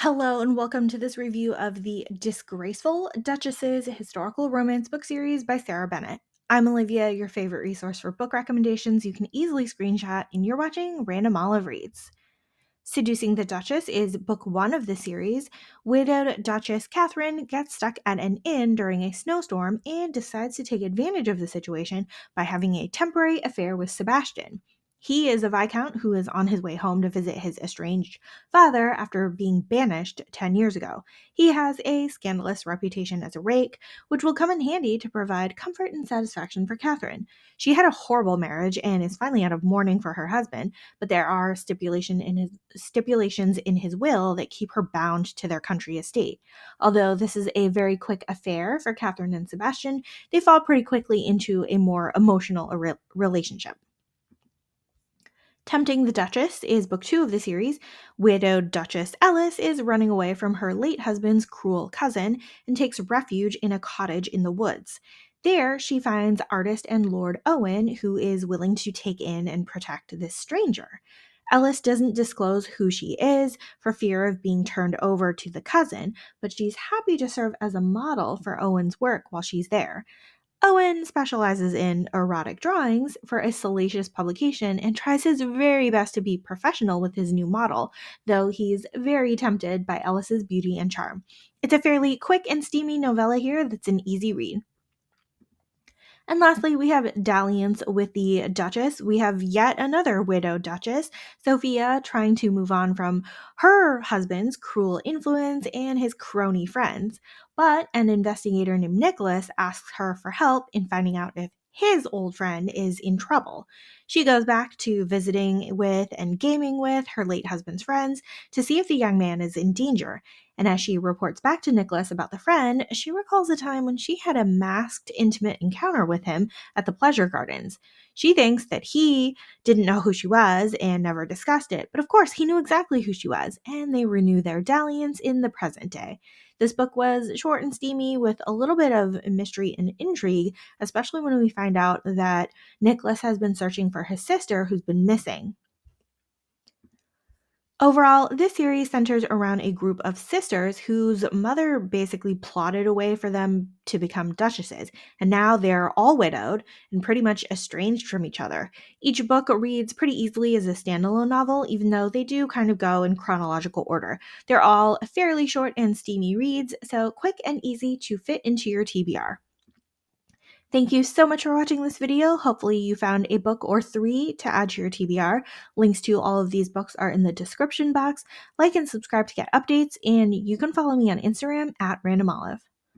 Hello and welcome to this review of the Disgraceful Duchesses historical romance book series by Sara Bennett. I'm Olivia, your favorite resource for book recommendations you can easily screenshot, and you're watching Random Olive Reads. Seducing the Duchess is book one of the series. Widowed Duchess Catherine gets stuck at an inn during a snowstorm and decides to take advantage of the situation by having a temporary affair with Sebastian. He is a Viscount who is on his way home to visit his estranged father after being banished 10 years ago. He has a scandalous reputation as a rake, which will come in handy to provide comfort and satisfaction for Catherine. She had a horrible marriage and is finally out of mourning for her husband, but there are stipulations in his will that keep her bound to their country estate. Although this is a very quick affair for Catherine and Sebastian, they fall pretty quickly into a more emotional relationship. Tempting the Duchess is book two of the series. Widowed Duchess Ellis is running away from her late husband's cruel cousin and takes refuge in a cottage in the woods. There, she finds artist and Lord Owen, who is willing to take in and protect this stranger. Ellis doesn't disclose who she is for fear of being turned over to the cousin, but she's happy to serve as a model for Owen's work while she's there. Owen specializes in erotic drawings for a salacious publication and tries his very best to be professional with his new model, though he's very tempted by Ellis's beauty and charm. It's a fairly quick and steamy novella here that's an easy read. And lastly, we have dalliance with the Duchess. We have yet another widowed Duchess, Sophia, trying to move on from her husband's cruel influence and his crony friends. But an investigator named Nicholas asks her for help in finding out if his old friend is in trouble. She goes back to visiting with and gaming with her late husband's friends to see if the young man is in danger. And as she reports back to Nicholas about the friend, she recalls a time when she had a masked, intimate encounter with him at the pleasure gardens. She thinks that he didn't know who she was and never discussed it, but of course he knew exactly who she was, and they renew their dalliance in the present day. This book was short and steamy with a little bit of mystery and intrigue, especially when we find out that Nicholas has been searching for his sister who's been missing. Overall, this series centers around a group of sisters whose mother basically plotted a way for them to become duchesses, and now they're all widowed and pretty much estranged from each other. Each book reads pretty easily as a standalone novel, even though they do kind of go in chronological order. They're all fairly short and steamy reads, so quick and easy to fit into your TBR. Thank you so much for watching this video. Hopefully you found a book or three to add to your TBR. Links to all of these books are in the description box. Like and subscribe to get updates, and you can follow me on Instagram at randomolive.